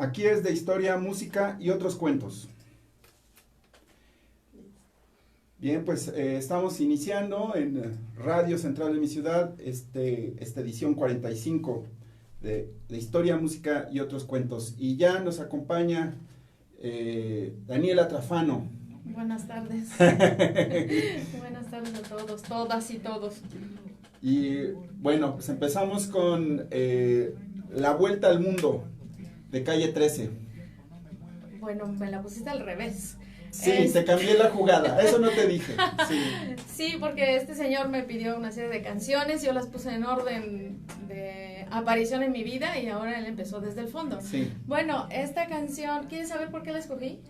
Aquí es de historia, música y otros cuentos. Bien, pues estamos iniciando en Radio Central de mi ciudad esta edición 45 de historia, música y otros cuentos. Y ya nos acompaña Daniela Trafano. Buenas tardes. Buenas tardes a todos, todas y todos. Y bueno, pues empezamos con La Vuelta al Mundo de Calle 13. Bueno, me la pusiste al revés. Sí, te cambié la jugada, eso no te dije. Sí. Sí, porque este señor me pidió una serie de canciones, yo las puse en orden de aparición en mi vida y ahora él empezó desde el fondo. Sí. Bueno, esta canción, ¿quieres saber por qué la escogí?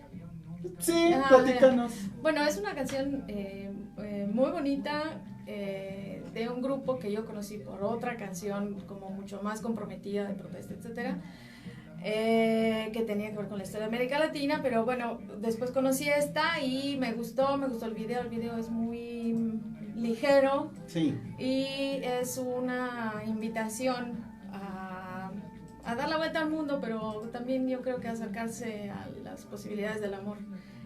Sí, platícanos. Bueno, es una canción muy bonita de un grupo que yo conocí por otra canción como mucho más comprometida de protesta, etcétera. Que tenía que ver con la historia de América Latina, pero bueno, después conocí esta y me gustó el video es muy ligero. Sí. Y es una invitación a dar la vuelta al mundo, pero también yo creo que acercarse a las posibilidades del amor.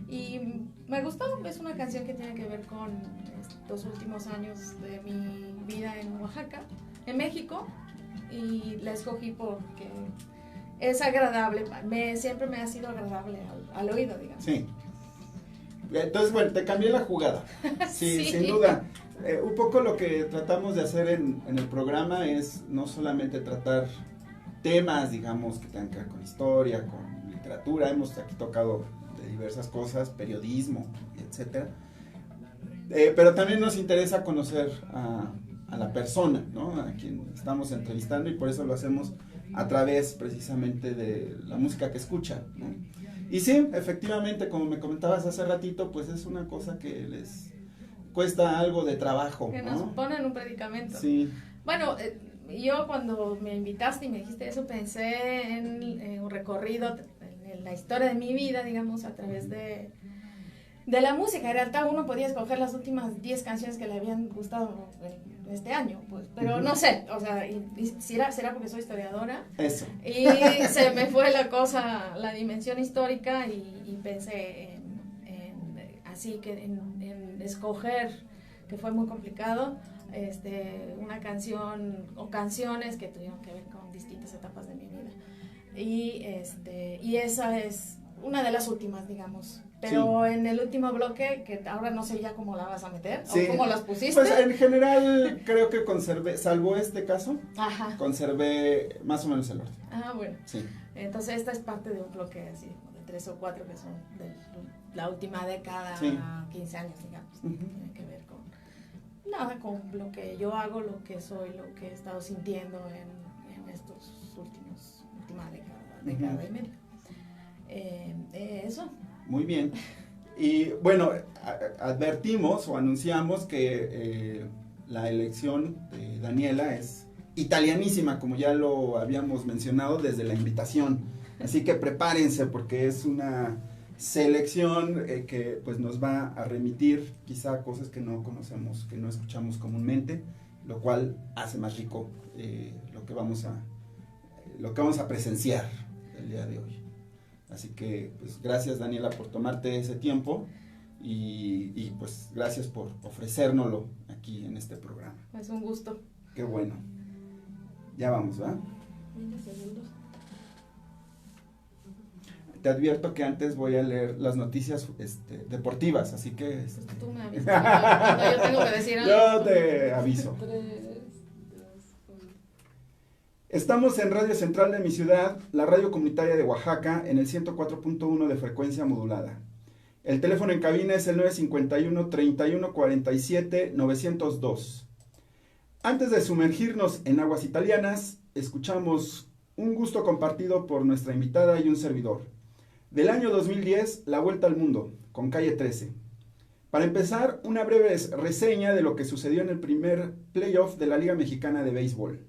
Y me gustó, es una canción que tiene que ver con estos últimos años de mi vida en Oaxaca, en México, y la escogí porque es agradable, siempre me ha sido agradable al oído, digamos. Sí. Entonces, bueno, te cambié la jugada. Sí, Sí. sin duda. Un poco lo que tratamos de hacer en el programa es no solamente tratar temas, digamos, que tengan que ver con historia, con literatura. Hemos aquí tocado de diversas cosas, periodismo, etcétera. Pero también nos interesa conocer a la persona, ¿no? A quien estamos entrevistando, y por eso lo hacemos a través precisamente de la música que escucha, ¿no? Y sí, efectivamente, como me comentabas hace ratito, pues es una cosa que les cuesta algo de trabajo, Que ¿no? nos ponen un predicamento. Sí. Bueno, yo cuando me invitaste y me dijiste eso, pensé en un recorrido, en la historia de mi vida, digamos, a través de la música. En realidad uno podía escoger las últimas 10 canciones que le habían gustado este año, pues, pero no sé, o sea, será porque soy historiadora. Eso. Y se me fue la cosa, la dimensión histórica, y pensé en escoger, que fue muy complicado, una canción o canciones que tuvieron que ver con distintas etapas de mi vida. Y esa es una de las últimas, digamos. Pero sí, en el último bloque, que ahora no sé ya cómo la vas a meter, sí, o cómo las pusiste. Pues en general creo que conservé, salvo este caso, ajá, conservé más o menos el orden. Ah, bueno. Sí. Entonces esta es parte de un bloque así, de 3 o 4 que son de la última década, sí, 15 años, digamos. Tiene que ver con lo que yo hago, lo que soy, lo que he estado sintiendo en estos última década y media. Eso. Muy bien. Y bueno, advertimos o anunciamos que la elección de Daniela es italianísima, como ya lo habíamos mencionado desde la invitación. Así que prepárense, porque es una selección que pues nos va a remitir quizá a cosas que no conocemos, que no escuchamos comúnmente, lo cual hace más rico lo que vamos a presenciar el día de hoy. Así que, pues, gracias, Daniela, por tomarte ese tiempo y pues, gracias por ofrecérnoslo aquí en este programa. Es un gusto. Qué bueno. Ya vamos, ¿va? 20 segundos. Te advierto que antes voy a leer las noticias deportivas, así que... Tú me avisas. Cuando yo tengo que decir algo. Yo te aviso. Estamos en Radio Central de mi ciudad, la radio comunitaria de Oaxaca, en el 104.1 de frecuencia modulada. El teléfono en cabina es el 951-3147-902. Antes de sumergirnos en aguas italianas, escuchamos Un gusto compartido por nuestra invitada y un servidor. Del año 2010, La Vuelta al Mundo, con Calle 13. Para empezar, una breve reseña de lo que sucedió en el primer playoff de la Liga Mexicana de Béisbol.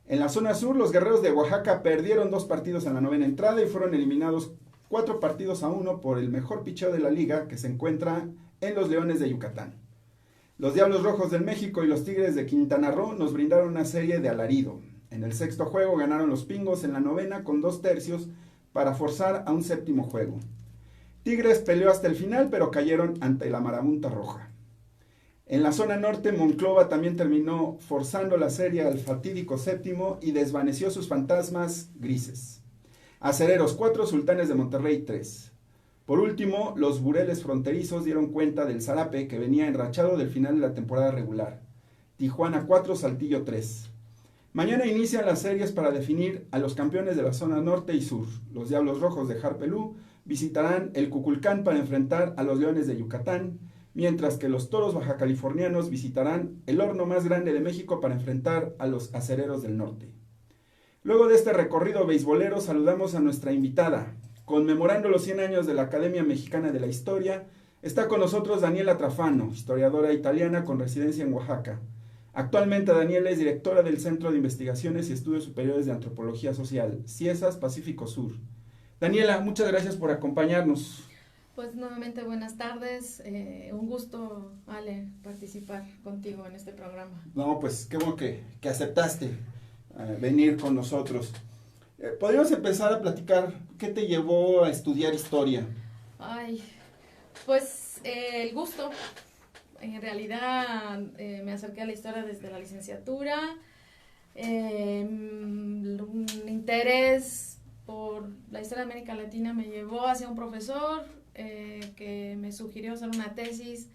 En la zona sur, los guerreros de Oaxaca perdieron 2 partidos en la novena entrada y fueron eliminados 4-1 por el mejor picheo de la liga, que se encuentra en los Leones de Yucatán. Los Diablos Rojos del México y los Tigres de Quintana Roo nos brindaron una serie de alarido. En el sexto juego ganaron los Pingos en la novena con 2 tercios, para forzar a un séptimo juego. Tigres peleó hasta el final, pero cayeron ante la Marabunta Roja. En la zona norte, Monclova también terminó forzando la serie al fatídico séptimo y desvaneció sus fantasmas grises. Acereros 4, Sultanes de Monterrey 3. Por último, los Bureles fronterizos dieron cuenta del zarape que venía enrachado del final de la temporada regular. Tijuana 4, Saltillo 3. Mañana inician las series para definir a los campeones de la zona norte y sur. Los Diablos Rojos de Harpelú visitarán el Cuculcán para enfrentar a los Leones de Yucatán, mientras que los Toros bajacalifornianos visitarán el horno más grande de México para enfrentar a los Acereros del Norte. Luego de este recorrido beisbolero, saludamos a nuestra invitada. Conmemorando los 100 años de la Academia Mexicana de la Historia, está con nosotros Daniela Trafano, historiadora italiana con residencia en Oaxaca. Actualmente Daniela es directora del Centro de Investigaciones y Estudios Superiores de Antropología Social, CIESAS Pacífico Sur. Daniela, muchas gracias por acompañarnos. Pues nuevamente buenas tardes, un gusto, Ale, participar contigo en este programa. No, pues qué bueno que aceptaste venir con nosotros. Podríamos empezar a platicar, ¿qué te llevó a estudiar historia? Ay, pues el gusto. En realidad me acerqué a la historia desde la licenciatura, un interés por la historia de América Latina me llevó hacia un profesor que me sugirió hacer una tesis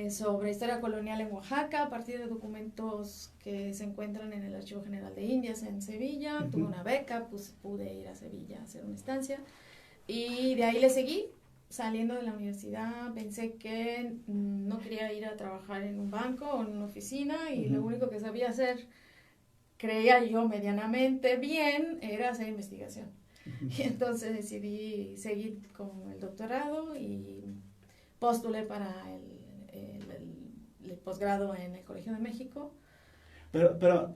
sobre historia colonial en Oaxaca a partir de documentos que se encuentran en el Archivo General de Indias en Sevilla. Tuve una beca, pues pude ir a Sevilla a hacer una estancia y de ahí le seguí. Saliendo de la universidad pensé que no quería ir a trabajar en un banco o en una oficina y lo único que sabía hacer, creía yo medianamente bien, era hacer investigación. Y entonces decidí seguir con el doctorado y postulé para el posgrado en el Colegio de México. Pero,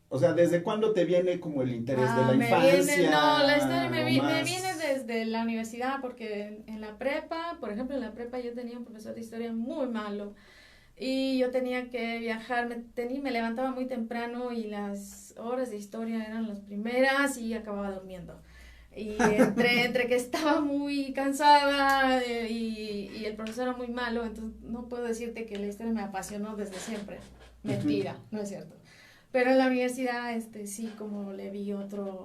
o sea, ¿desde cuándo te viene como el interés de la infancia? La historia me viene desde la universidad, porque en la prepa, por ejemplo, en la prepa yo tenía un profesor de historia muy malo y yo tenía que viajar, me levantaba muy temprano y las horas de historia eran las primeras y acababa durmiendo. Y entre que estaba muy cansada y el profesor era muy malo, entonces no puedo decirte que la historia me apasionó desde siempre. Mentira, no es cierto. Pero en la universidad sí como le vi otro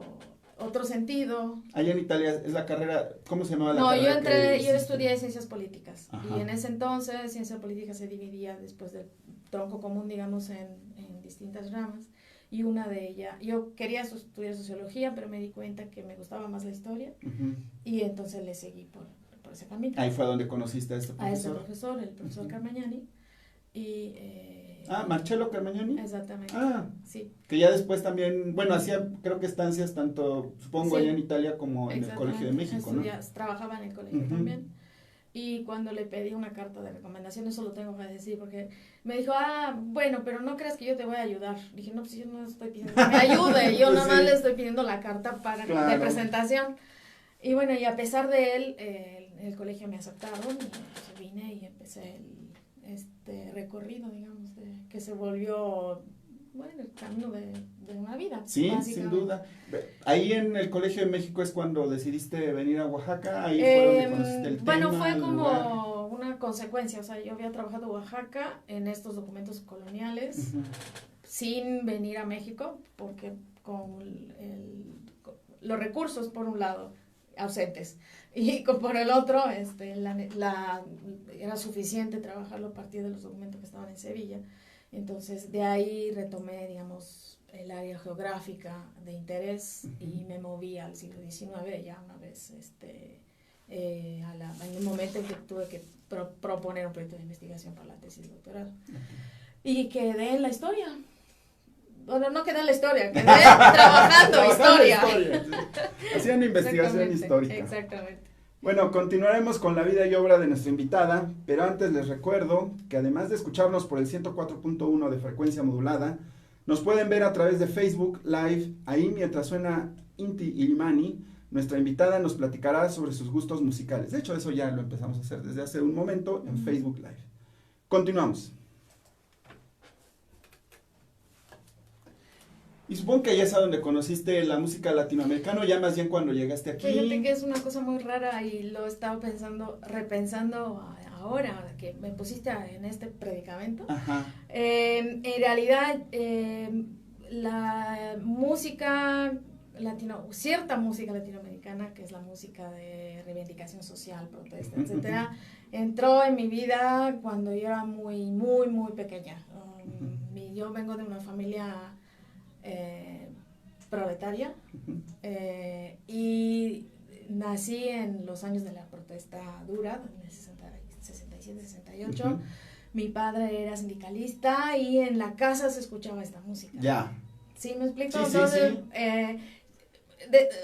sentido. Allá en Italia es la carrera, ¿cómo se llamaba la carrera? No, yo estudié ciencias políticas. Ajá. Y en ese entonces ciencia política se dividía después del tronco común, digamos, en distintas ramas. Y una de ellas, yo quería estudiar sociología, pero me di cuenta que me gustaba más la historia. Y entonces le seguí por ese camino. Ahí fue donde conociste a este profesor. A ese profesor, el profesor Carmagnani. Y Marcello Carmagnani. Exactamente. Sí. Que ya después también, bueno, hacía creo que estancias tanto, supongo, allá en Italia como en el Colegio de México, ¿no? Trabajaba en el colegio también. Y cuando le pedí una carta de recomendación, eso lo tengo que decir, porque me dijo, bueno, pero no creas que yo te voy a ayudar. Dije, no, pues yo no estoy pidiendo que me ayude, yo pues nomás le estoy pidiendo la carta de presentación. Y bueno, y a pesar de él, el colegio me aceptaron, y entonces vine y empecé este recorrido, digamos, que se volvió, bueno, el camino de una vida. Sí, sin duda. Ahí en el Colegio de México es cuando decidiste venir a Oaxaca, ahí fue donde conociste el tema. Bueno, fue como una consecuencia, o sea, yo había trabajado en Oaxaca en estos documentos coloniales, sin venir a México, porque con los recursos, por un lado, ausentes, y por el otro, era suficiente trabajarlo a partir de los documentos que estaban en Sevilla. Entonces, de ahí retomé, digamos, el área geográfica de interés y me moví al siglo XIX, ya una vez, en el momento en que tuve que proponer un proyecto de investigación para la tesis de doctorado. Y quedé en la historia. Bueno, no quedé en la historia, quedé trabajando historia. Haciendo investigación histórica. Exactamente. Bueno, continuaremos con la vida y obra de nuestra invitada, pero antes les recuerdo que además de escucharnos por el 104.1 de frecuencia modulada, nos pueden ver a través de Facebook Live. Ahí mientras suena Inti Illimani, nuestra invitada nos platicará sobre sus gustos musicales. De hecho, eso ya lo empezamos a hacer desde hace un momento en Facebook Live. Continuamos. Y supongo que ahí es a donde conociste la música latinoamericana, ya más bien cuando llegaste aquí. Fíjate que es una cosa muy rara y lo he estado repensando ahora que me pusiste en este predicamento. Ajá. En realidad, la música cierta música latinoamericana, que es la música de reivindicación social, protesta, etcétera, entró en mi vida cuando yo era muy, muy, muy pequeña. Yo vengo de una familia proletaria y nací en los años de la protesta dura, en el 67, 68. Mi padre era sindicalista y en la casa se escuchaba esta música. Ya. ¿Sí me explico? Sí, Entonces, sí.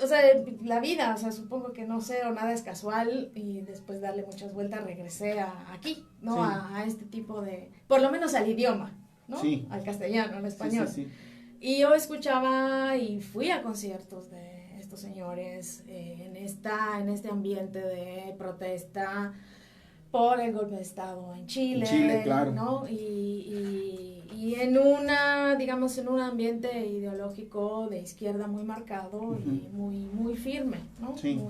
o sea, la vida, o sea, supongo que no sé, o nada es casual, y después de darle muchas vueltas regresé aquí, ¿no? Sí. A este tipo de, por lo menos al idioma, ¿no? Sí. Al castellano, al español. Sí. Y yo escuchaba y fui a conciertos de estos señores en este ambiente de protesta por el golpe de Estado en Chile, claro. ¿no? Y en digamos, en un ambiente ideológico de izquierda muy marcado y muy, muy firme, ¿no? Sí.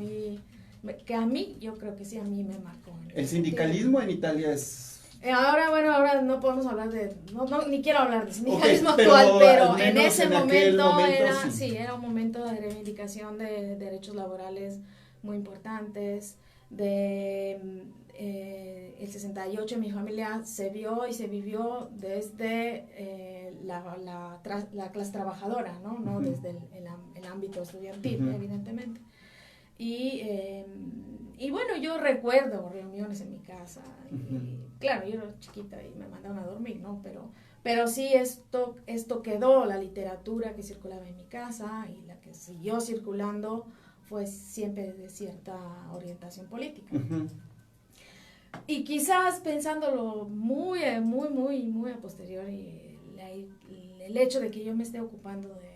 Que a mí, yo creo que sí, a mí me marcó. El sindicalismo en Italia es... Ahora no podemos hablar ni quiero hablar de sindicalismo Okay, actual, pero al menos en ese momento era, sí. era un momento de reivindicación de derechos laborales muy importantes, el 68 en mi familia se vio y se vivió desde la clase trabajadora, no desde el ámbito estudiantil, evidentemente. Y bueno, yo recuerdo reuniones en mi casa, y claro, yo era chiquita y me mandaron a dormir, ¿no? Pero sí esto quedó, la literatura que circulaba en mi casa y la que siguió circulando fue siempre de cierta orientación política. Y quizás pensándolo muy, muy, muy, muy a posteriori, el hecho de que yo me esté ocupando de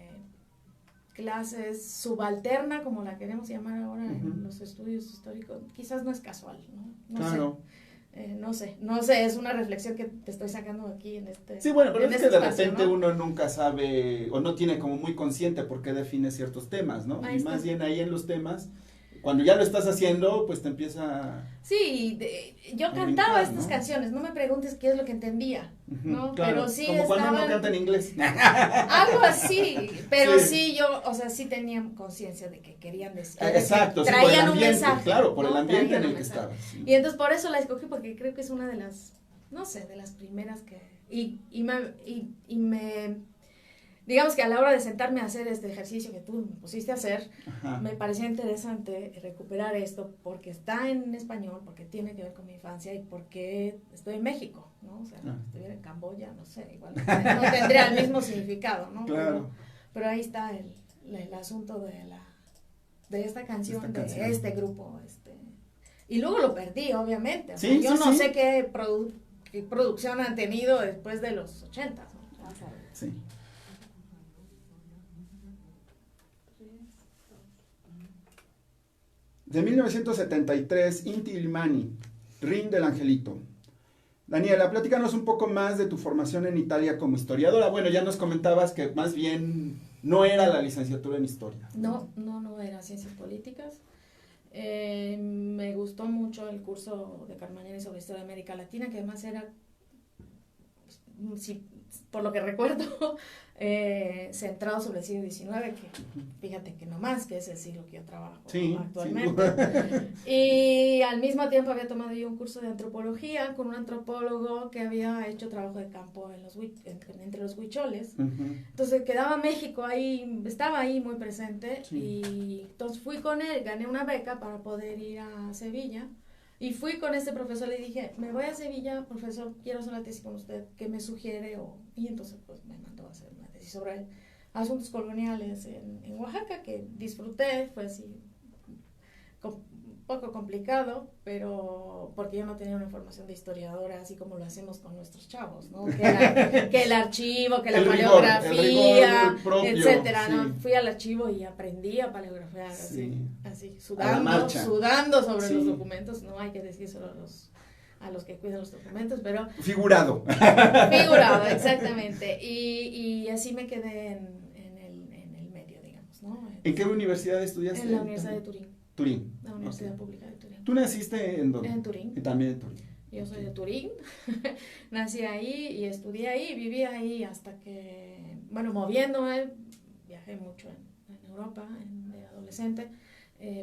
clases subalterna, como la queremos llamar ahora en los estudios históricos, quizás no es casual, ¿no? Claro. No sé, es una reflexión que te estoy sacando aquí en este. Sí, bueno, pero es que de espacio, repente, ¿no? Uno nunca sabe o no tiene como muy consciente por qué define ciertos temas, ¿no? Ahí y está. Más bien ahí en los temas, cuando ya lo estás haciendo, pues te empieza... Sí, yo cantaba estas canciones, no me preguntes qué es lo que entendía, ¿no? Claro, Pero sí como cuando uno canta en inglés. Algo así, pero Sí. yo, o sea, sí tenía conciencia de que querían decir. Exacto, que sí, por el traían un ambiente, mensaje. claro, por el ambiente Traían en el un que mensaje. estaba. Sí. Y entonces por eso la escogí, porque creo que es una de las, no sé, de las primeras que... Y me digamos que a la hora de sentarme a hacer este ejercicio que tú me pusiste a hacer, me parecía interesante recuperar esto porque está en español, porque tiene que ver con mi infancia y porque estoy en México, ¿no? O sea, estuviera en Camboya, no sé, igual no tendría el mismo significado, ¿no? Claro. Pero ahí está el asunto de esta canción, de este grupo, y luego lo perdí, obviamente. O sea, yo no sé qué producción han tenido después de los 80, ¿no? Vamos a ver. Sí. De 1973, Inti Illimani, Rin del Angelito. Daniela, platícanos un poco más de tu formación en Italia como historiadora. Bueno, ya nos comentabas que más bien no era la licenciatura en historia. No era ciencias políticas. Me gustó mucho el curso de Carmagnani sobre historia de América Latina, que además era, por lo que recuerdo, centrado sobre el siglo XIX, que fíjate que no más, que es el siglo que yo trabajo actualmente. Y al mismo tiempo había tomado yo un curso de antropología con un antropólogo que había hecho trabajo de campo entre los huicholes. Entonces quedaba México ahí, estaba ahí muy presente, y entonces fui con él, gané una beca para poder ir a Sevilla. Y fui con este profesor, le dije, me voy a Sevilla, profesor, quiero hacer una tesis con usted, ¿qué me sugiere? Y entonces pues me mandó a hacer una tesis sobre asuntos coloniales en Oaxaca, que disfruté, fue así un poco complicado, pero porque yo no tenía una formación de historiadora, así como lo hacemos con nuestros chavos, ¿no? Que el archivo, que la paleografía, etcétera, ¿no? Fui al archivo y aprendí a paleografiar, así sudando sobre los documentos, no hay que decir solo a los que cuidan los documentos, pero... Figurado, exactamente, y así me quedé ¿En qué universidad estudiaste? En la Universidad de Turín. Turín. La Universidad Pública de Turín. ¿Tú naciste en dónde? En Turín. También en Turín. Yo soy de Turín, nací ahí y estudié ahí, viví ahí hasta que, bueno, moviéndome, viajé mucho en Europa de adolescente,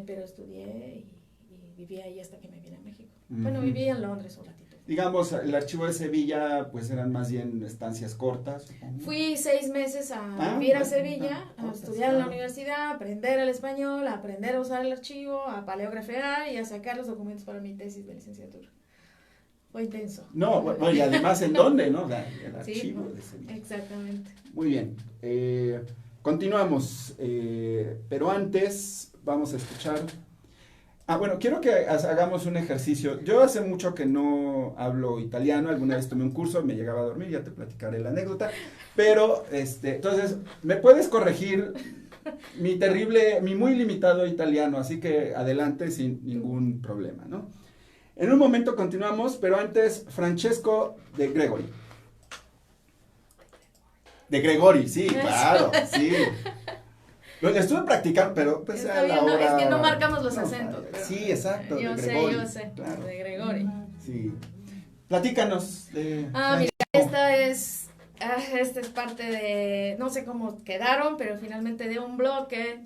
pero estudié y viví ahí hasta que me vine a México. Bueno, viví en Londres un ratito. Digamos, el archivo de Sevilla, pues eran más bien estancias cortas, supongo. Fui 6 meses a vivir a Sevilla, a estudiar en la universidad, aprender el español, a aprender a usar el archivo, a paleografiar y a sacar los documentos para mi tesis de licenciatura. Fue intenso. No, bueno, y además, ¿en dónde, no? El archivo sí, de Sevilla. Exactamente. Muy bien. Continuamos, pero antes vamos a escuchar... bueno, quiero que hagamos un ejercicio. Yo hace mucho que no hablo italiano, alguna vez tomé un curso, me llegaba a dormir, ya te platicaré la anécdota, pero, entonces, ¿me puedes corregir mi muy limitado italiano? Así que adelante sin ningún problema, ¿no? En un momento continuamos, pero antes, Francesco de Gregori. De Gregori, sí, claro, sí. Lo estuve practicando, pero pues Está bien, no, es que no marcamos los acentos. Sí, exacto. Yo de sé, Gregori, yo sé, claro. de Gregori. Sí. Platícanos de... Mira, esta es parte de, no sé cómo quedaron, pero finalmente de un bloque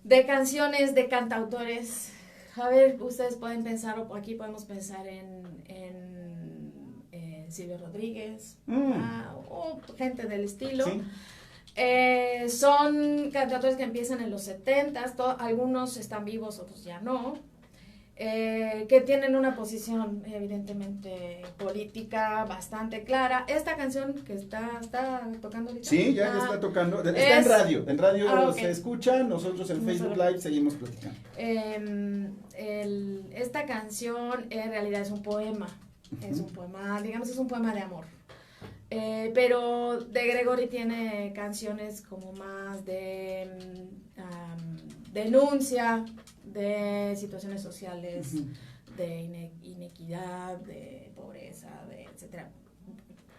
de canciones de cantautores. A ver, ustedes pueden pensar, o aquí podemos pensar en Silvio Rodríguez, o gente del estilo. Sí. Son cantautores que empiezan en los 70s, algunos están vivos, otros ya no, que tienen una posición evidentemente política bastante clara. Esta canción que está tocando ahorita. Sí, ya está tocando, está en radio okay. Se escucha, nosotros en Facebook Live seguimos platicando. Esta canción en realidad es un poema, es un poema, digamos, es un poema de amor. Pero de Gregori tiene canciones como más de denuncia de situaciones sociales, de inequidad, de pobreza, etcétera.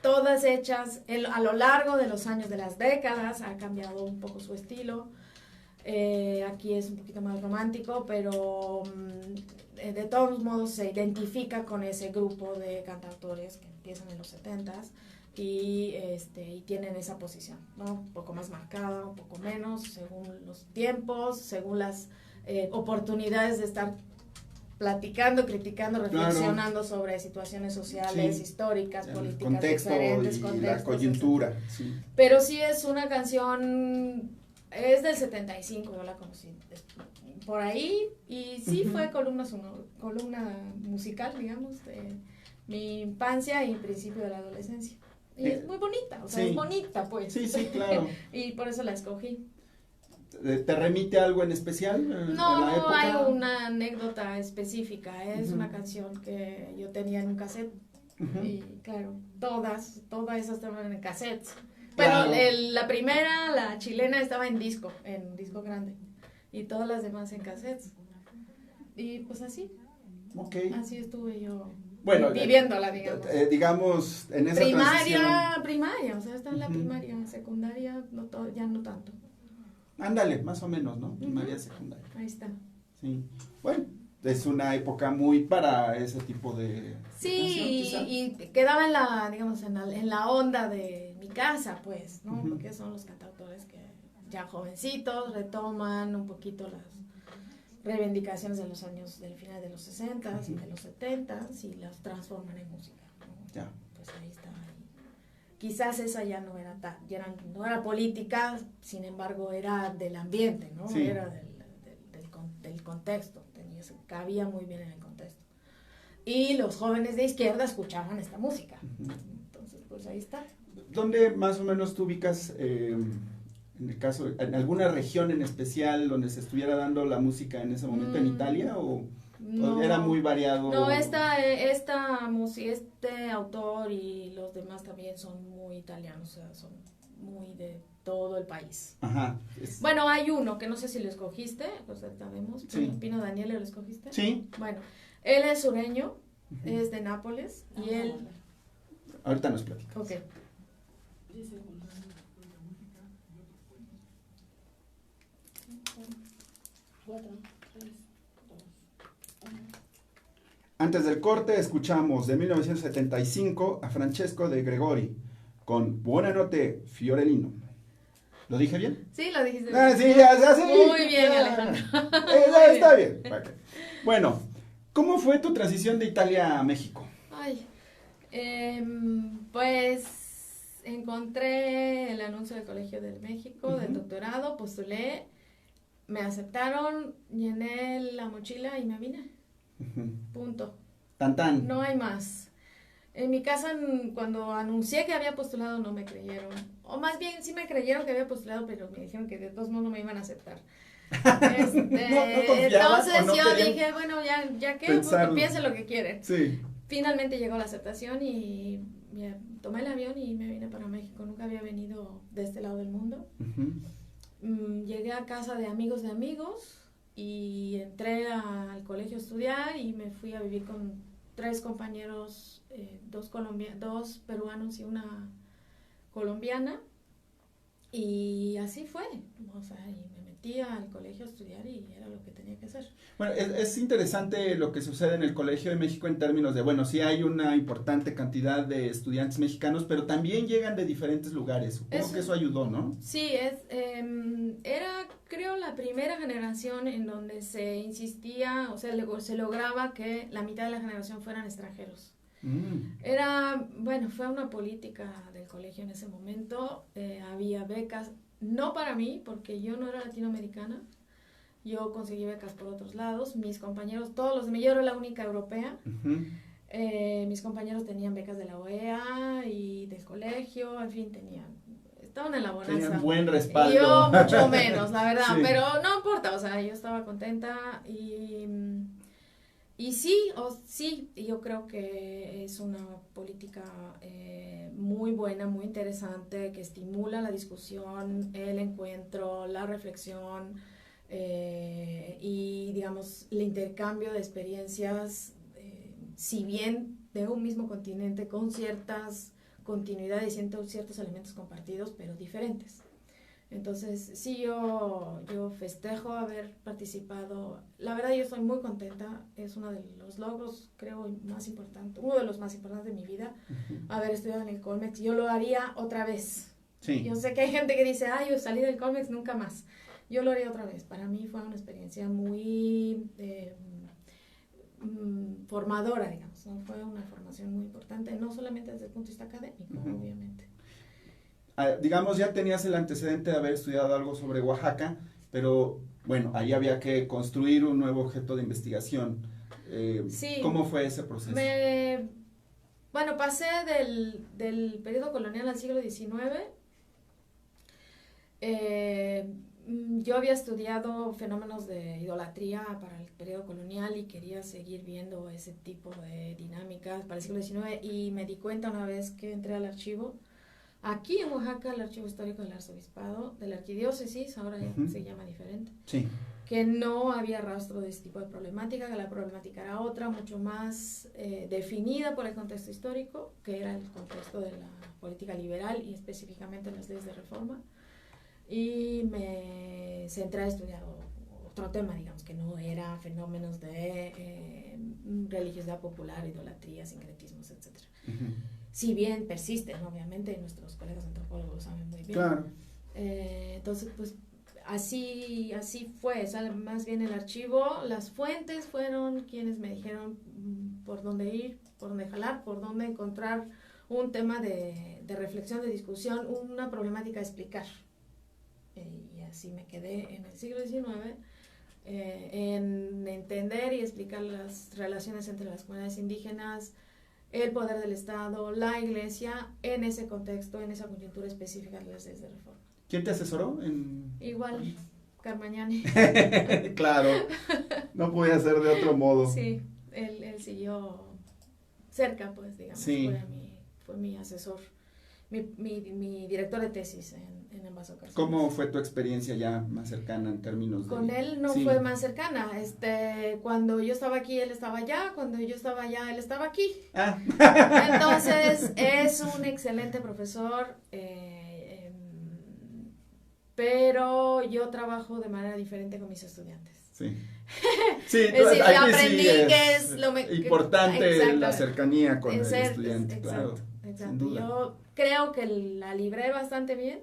Todas hechas a lo largo de los años, de las décadas, ha cambiado un poco su estilo. Aquí es un poquito más romántico, pero de todos modos se identifica con ese grupo de cantautores que empiezan en los 70s. Y tienen esa posición, ¿no? Un poco más marcada, un poco menos, según los tiempos, según las oportunidades de estar platicando, criticando, reflexionando sobre situaciones sociales, históricas, políticas, contexto diferentes y contextos. la coyuntura. Sí. Pero sí es una canción, es del 75, yo la conocí por ahí, y sí fue columna musical, digamos, de mi infancia y principio de la adolescencia. Y es muy bonita, o sea, es bonita, pues. Sí, claro. Y por eso la escogí. ¿Te remite a algo en especial? No, no hay una anécdota específica, es una canción que yo tenía en un cassette. Y claro, todas esas estaban en cassettes. Pero la primera, la chilena, estaba en disco grande. Y todas las demás en cassettes. Y pues así. Okay. Así estuve yo. Bueno, viviéndola, digamos. Digamos, en esa primaria, o sea, está en la primaria, secundaria, ya no tanto. Ándale, más o menos, ¿no? Primaria, secundaria. Ahí está. Sí. Bueno, es una época muy para ese tipo de sí, canción, y quedaba en la onda de mi casa, pues, ¿no? Porque son los cantautores que ya jovencitos retoman un poquito las reivindicaciones de los años del final de los 60s y de los 70s y las transforman en música, ¿no? Ya. Pues ahí está. Quizás esa ya no era no era política, sin embargo era del ambiente, ¿no? Sí. Era del contexto, cabía muy bien en el contexto. Y los jóvenes de izquierda escuchaban esta música. Entonces, pues ahí está. ¿Dónde más o menos tú ubicas, en el caso, en alguna región en especial donde se estuviera dando la música en ese momento, en Italia, o era muy variado? No, este autor y los demás también son muy italianos, o sea, son muy de todo el país. Ajá. Bueno, hay uno que no sé si lo escogiste, pues sabemos, sí. Pino Daniele, ¿lo escogiste? Sí. Bueno, él es sureño, es de Nápoles, y él... Ahorita nos platicas. Ok. 4, 3, 2, 1. Antes del corte escuchamos de 1975 a Francesco de Gregori con Buonanotte Fiorellino. ¿Lo dije bien? Sí, lo dijiste Ah, bien. sí, ya, sí. Muy bien, Ya. Alejandro. Está bien. Ok. Bueno, ¿cómo fue tu transición de Italia a México? Ay, pues encontré el anuncio del Colegio de México, del doctorado, postulé, me aceptaron, llené la mochila y me vine. Punto. Tan tan. No hay más. En mi casa, cuando anuncié que había postulado, no me creyeron. O más bien, sí me creyeron que había postulado, pero me dijeron que de todos modos no me iban a aceptar. No confiaban, Entonces o no yo querían dije, bueno, ya qué, pensarlo. porque piensen lo que quieren. Sí. Finalmente llegó la aceptación y ya, tomé el avión y me vine para México. Nunca había venido de este lado del mundo. Llegué a casa de amigos y entré al colegio a estudiar y me fui a vivir con 3 compañeros, 2 peruanos y una colombiana, y así fue, o sea, y me metí al colegio a estudiar y era lo que tenía que hacer. Bueno, es interesante lo que sucede en el Colegio de México en términos de, bueno, sí hay una importante cantidad de estudiantes mexicanos, pero también llegan de diferentes lugares. Supongo que eso ayudó, ¿no? Sí, era, creo, la primera generación en donde se insistía, o sea, se lograba que la mitad de la generación fueran extranjeros. Fue una política del colegio en ese momento. Había becas, no para mí, porque yo no era latinoamericana. Yo conseguí becas por otros lados. Mis compañeros, yo era la única europea. Mis compañeros tenían becas de la OEA y del colegio, en fin, estaban en la bonanza. Tenían buen respaldo. Y yo mucho menos, la verdad, Sí. pero no importa, o sea, yo estaba contenta y sí, yo creo que es una política muy buena, muy interesante, que estimula la discusión, el encuentro, la reflexión y, digamos, el intercambio de experiencias, si bien de un mismo continente, con ciertas continuidades y ciertos elementos compartidos, pero diferentes. Entonces, sí, yo festejo haber participado. La verdad, yo estoy muy contenta. Es uno de los logros, creo, más importantes, uno de los más importantes de mi vida, haber estudiado en el Colmex. Yo lo haría otra vez. Sí. Yo sé que hay gente que dice, yo salí del Colmex nunca más. Yo lo haría otra vez. Para mí fue una experiencia muy formadora, digamos, ¿no? Fue una formación muy importante, no solamente desde el punto de vista académico, obviamente. Digamos, ya tenías el antecedente de haber estudiado algo sobre Oaxaca, pero bueno, ahí había que construir un nuevo objeto de investigación. Sí. ¿Cómo fue ese proceso? Pasé del periodo colonial al siglo XIX. Yo había estudiado fenómenos de idolatría para el periodo colonial y quería seguir viendo ese tipo de dinámicas para el siglo XIX, y me di cuenta una vez que entré al archivo, aquí en Oaxaca, el archivo histórico del arzobispado, de la arquidiócesis, ahora ya se llama diferente, sí, que no había rastro de este tipo de problemática, que la problemática era otra, mucho más definida por el contexto histórico, que era el contexto de la política liberal y específicamente las leyes de reforma. Y me centré a estudiar otro tema, digamos, que no era fenómenos de religiosidad popular, idolatría, sincretismos, etc. Si bien persisten, obviamente, nuestros colegas antropólogos lo saben muy bien. Claro. Entonces, pues, así fue, o sea, más bien el archivo, las fuentes fueron quienes me dijeron por dónde ir, por dónde jalar, por dónde encontrar un tema de reflexión, de discusión, una problemática a explicar. Y así me quedé en el siglo XIX, en entender y explicar las relaciones entre las comunidades indígenas, el poder del Estado, la Iglesia, en ese contexto, en esa coyuntura específica de las leyes de reforma. ¿Quién te asesoró? Igual, Carmagnani. Claro, no podía ser de otro modo. Sí, él siguió cerca, pues, digamos, sí. fue mi asesor, mi director de tesis en ambas ocasiones. ¿Cómo fue tu experiencia ya más cercana en términos de...? Con él no fue más cercana. Cuando yo estaba aquí, él estaba allá. Cuando yo estaba allá, él estaba aquí. Entonces, es un excelente profesor, pero yo trabajo de manera diferente con mis estudiantes. Sí. Sí, Es decir, aquí yo aprendí sí que es lo importante la cercanía con el estudiante, exacto, claro. exacto. Sin duda. Yo creo que la libré bastante bien,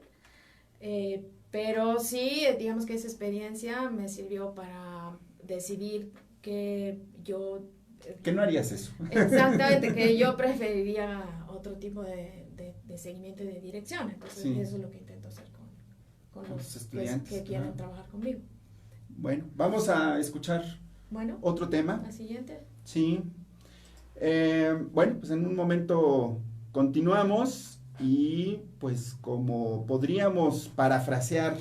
pero sí, digamos que esa experiencia me sirvió para decidir que yo... Que no harías eso. Exactamente, que yo preferiría otro tipo de seguimiento y de dirección. Entonces, Sí. eso es lo que intento hacer con los estudiantes que quieren trabajar conmigo. Bueno, vamos a escuchar otro tema. La siguiente. Sí. Bueno, pues en un momento continuamos y pues como podríamos parafrasear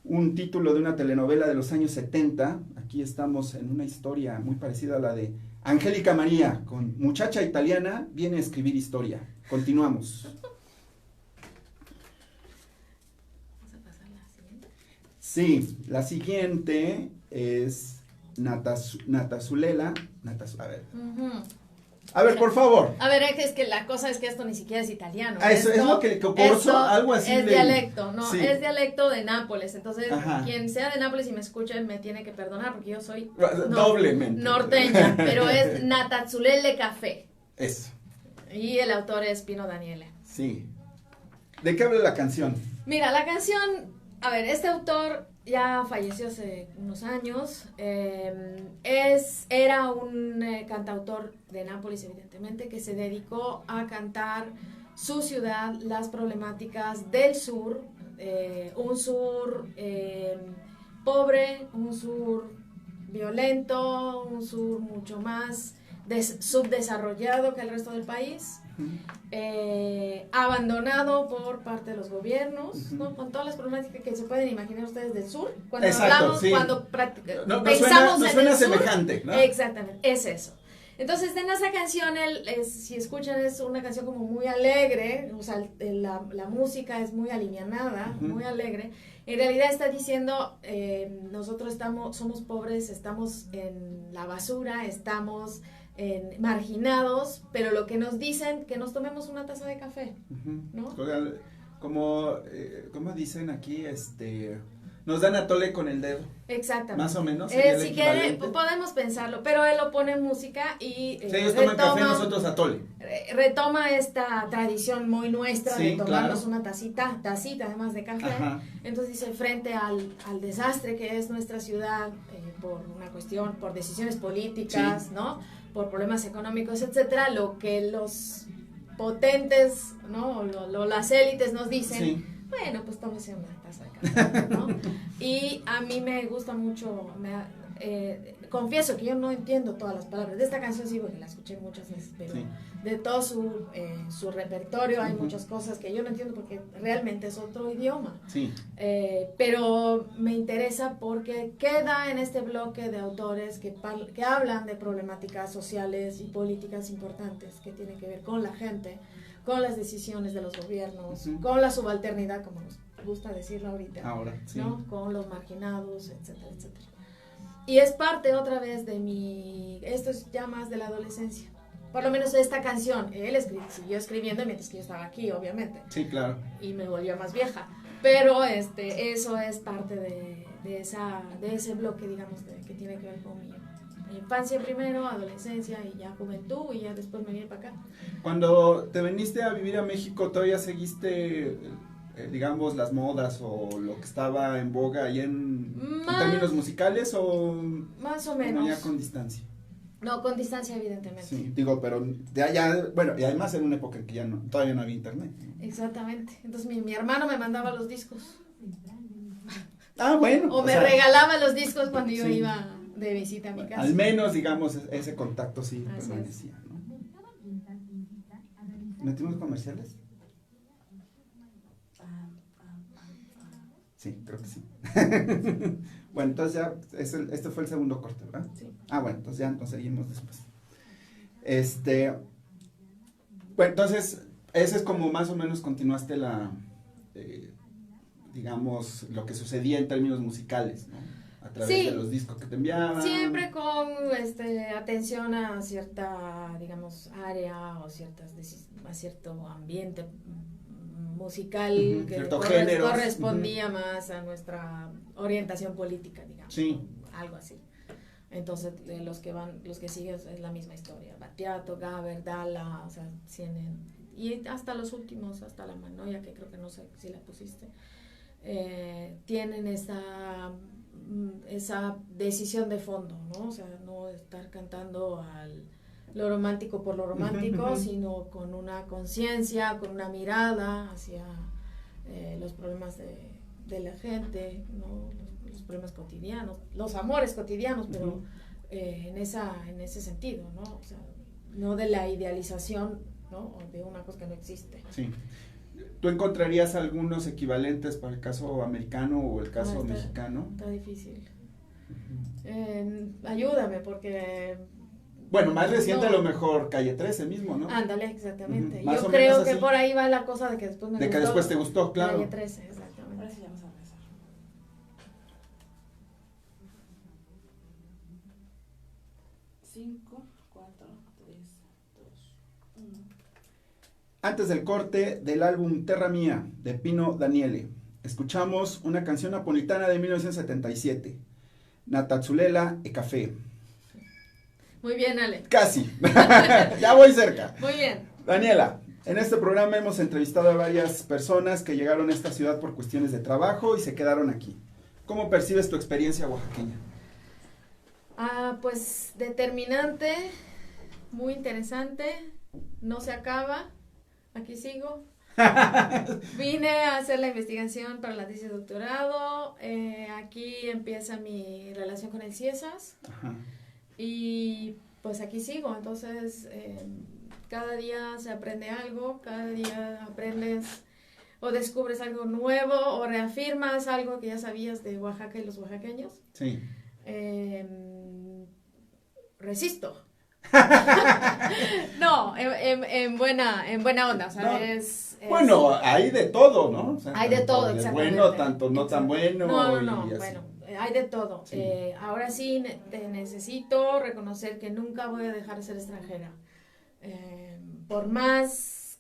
un título de una telenovela de los años 70, aquí estamos en una historia muy parecida a la de Angélica María, con muchacha italiana, viene a escribir historia. Continuamos. ¿Vamos a pasar la siguiente? Sí, la siguiente es Natazulela. A ver, por favor. A ver, es que la cosa es que esto ni siquiera es italiano. Eso es lo que curso, algo así. Es dialecto, ¿no? Sí. Es dialecto de Nápoles. Entonces, Ajá. quien sea de Nápoles y me escuche me tiene que perdonar porque yo soy doblemente norteña, pero es Natazzulelle Café. Eso. Y el autor es Pino Daniele. Sí. ¿De qué habla la canción? Mira, la canción, a ver, este autor ya falleció hace unos años, era un cantautor de Nápoles, evidentemente, que se dedicó a cantar su ciudad, las problemáticas del sur, un sur pobre, un sur violento, un sur mucho más subdesarrollado que el resto del país. Abandonado por parte de los gobiernos, ¿no? Con todas las problemáticas que se pueden imaginar ustedes del sur. Cuando exacto, hablamos, sí. cuando pensamos en suena el sur, semejante, ¿no? Exactamente, es eso. Entonces, en esa canción, si escuchan, es una canción como muy alegre, o sea, la música es muy alivianada, muy alegre. En realidad está diciendo, nosotros somos pobres, estamos en la basura, estamos marginados, pero lo que nos dicen, que nos tomemos una taza de café, ¿no? Como dicen aquí, nos dan atole con el dedo. Exactamente. Más o menos. Si quieren, podemos pensarlo, pero él lo pone en música y sí, ellos toman café, nosotros atole. Retoma esta tradición muy nuestra, sí, de tomarnos, claro, una tacita además de café. Ajá. Entonces dice, frente al desastre que es nuestra ciudad, por una cuestión, por decisiones políticas, sí, ¿no? Por problemas económicos, etcétera, lo que los potentes, ¿no? Las élites nos dicen, sí, bueno, pues tómese una taza de café, ¿no? Y a mí me gusta mucho, confieso que yo no entiendo todas las palabras de esta canción, sí, porque la escuché muchas veces, pero sí, de todo su repertorio hay muchas cosas que yo no entiendo porque realmente es otro idioma. Sí. Pero me interesa porque queda en este bloque de autores que hablan de problemáticas sociales y políticas importantes que tienen que ver con la gente, con las decisiones de los gobiernos, con la subalternidad, como nos gusta decirlo ahorita, sí, ¿no? Con los marginados, etcétera, etcétera. Y es parte otra vez de esto es ya más de la adolescencia. Por lo menos esta canción, él siguió escribiendo mientras que yo estaba aquí, obviamente. Sí, claro. Y me volvió más vieja. Pero eso es parte de ese bloque, digamos, que tiene que ver con mi infancia primero, adolescencia y ya juventud, y ya después me vine para acá. Cuando te viniste a vivir a México, ¿todavía seguiste, digamos, las modas o lo que estaba en boga ahí en términos musicales o más o menos ya con distancia? No, con distancia, evidentemente. Sí, digo, pero de allá, bueno, y además en una época en que todavía no había internet. Exactamente. Entonces mi hermano me mandaba los discos. Ah, bueno. O me regalaba los discos cuando yo iba de visita a mi casa. Al menos, digamos, ese contacto sí permanecía, ¿no? ¿Metimos comerciales? Sí, creo que sí. Bueno, entonces ya, este fue el segundo corte, ¿verdad? Sí. Ah, bueno, entonces ya nos seguimos después. Bueno, entonces, ese es como más o menos continuaste digamos, lo que sucedía en términos musicales, ¿no? A través de los discos que te enviaban. Siempre con atención a cierta, digamos, área o a cierto ambiente musical que correspondía más a nuestra orientación política, digamos. Sí. algo así. Entonces, los que siguen es la misma historia. Battiato, Gaber, Dalla, o sea, tienen, y hasta los últimos, hasta la Manoia, que creo que no sé si la pusiste, tienen esa decisión de fondo, ¿no? O sea, no estar cantando lo romántico por lo romántico, sino con una conciencia, con una mirada hacia los problemas de la gente, ¿no? Los problemas cotidianos, los amores cotidianos, pero en ese sentido, ¿no? O sea, no de la idealización, ¿no? De una cosa que no existe. Sí. ¿Tú encontrarías algunos equivalentes para el caso americano o el caso mexicano? Está difícil. Ayúdame, porque... Bueno, más reciente a lo mejor Calle 13 mismo, ¿no? Ándale, exactamente. Yo creo que por ahí va la cosa de que después me gustó. De que después te gustó, claro. Calle 13, exactamente. Ahora sí vamos a empezar. 5, 4, 3, 2, 1. Antes del corte del álbum Terra Mía de Pino Daniele, escuchamos una canción napolitana de 1977, Natazzulela e Café. Muy bien, Ale. Casi, ya voy cerca. Muy bien. Daniela, en este programa hemos entrevistado a varias personas que llegaron a esta ciudad por cuestiones de trabajo y se quedaron aquí. ¿Cómo percibes tu experiencia oaxaqueña? Pues determinante, muy interesante, no se acaba, aquí sigo. Vine a hacer la investigación para la tesis de doctorado, aquí empieza mi relación con el CIESAS. Ajá. Y pues aquí sigo, entonces cada día se aprende algo, cada día aprendes o descubres algo nuevo o reafirmas algo que ya sabías de Oaxaca y los oaxaqueños. Sí. Resisto. No, en buena onda, o sea, no. Bueno, hay de todo, ¿no? O sea, hay de todo, de exactamente. Bueno, tanto no tan bueno. No, bueno, hay de todo. Sí. Ahora sí te necesito reconocer que nunca voy a dejar de ser extranjera. Por más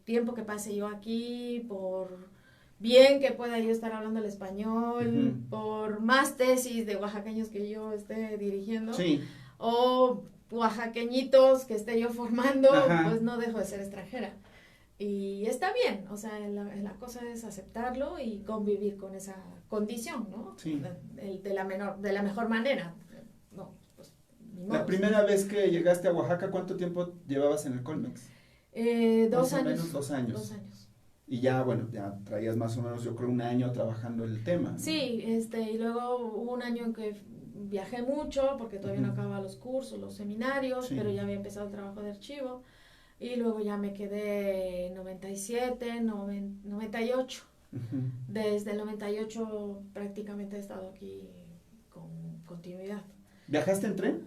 tiempo que pase yo aquí, por bien que pueda yo estar hablando el español, por más tesis de oaxaqueños que yo esté dirigiendo, sí. o oaxaqueñitos que esté yo formando, Ajá. pues no dejo de ser extranjera. Y está bien, o sea, la cosa es aceptarlo y convivir con esa condición, ¿no? Sí. De la mejor manera. No, pues, ni modo. La primera vez que llegaste a Oaxaca, ¿cuánto tiempo llevabas en el Colmex? 2 años. Menos 2 años. 2 años. Y ya, bueno, ya traías más o menos, yo creo, 1 año trabajando el tema, ¿no? Sí, y luego hubo 1 año en que viajé mucho, porque todavía no acababa los cursos, los seminarios, Sí. pero ya había empezado el trabajo de archivo. Y luego ya me quedé 97, 98. Desde el 98 prácticamente he estado aquí con continuidad. ¿Viajaste en tren?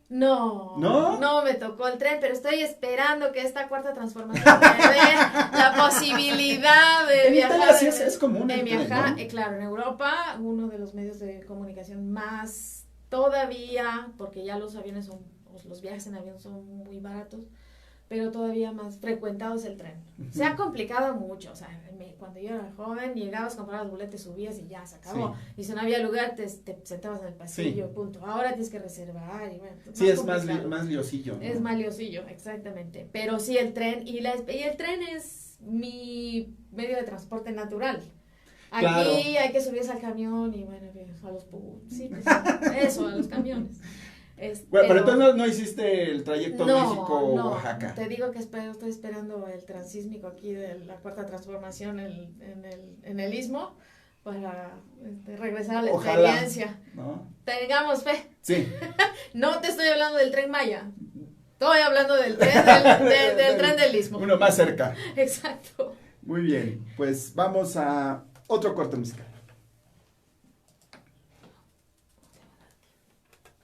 No, ¿No? no me tocó el tren, pero estoy esperando que esta cuarta transformación me dé la posibilidad de En viajar. Italia sí es común el viajar, tren, ¿no? claro, en Europa, uno de los medios de comunicación más todavía, porque ya los aviones los viajes en avión son muy baratos, pero todavía más frecuentado es el tren. Se ha complicado mucho, o sea, cuando yo era joven, llegabas, comprabas boletos, subías y ya, se acabó. Sí. Y si no había lugar, te sentabas en el pasillo, Sí. punto. Ahora tienes que reservar y bueno. Sí, es más complicado. liosillo, ¿no? Es más liosillo, exactamente. Pero sí, el tren, y el tren es mi medio de transporte natural. Aquí Claro. hay que subirse al camión y bueno, a los sí, pues, eso, a los camiones. Bueno, pero entonces no hiciste el trayecto México-Oaxaca. Te digo que estoy esperando el transísmico aquí de la cuarta transformación en el Istmo para regresar a la Ojalá, experiencia. ¿no? Tengamos fe. Sí. No te estoy hablando del Tren Maya. Estoy hablando del tren del tren del Istmo. Uno más cerca. Exacto. Muy bien, pues vamos a otro corte musical.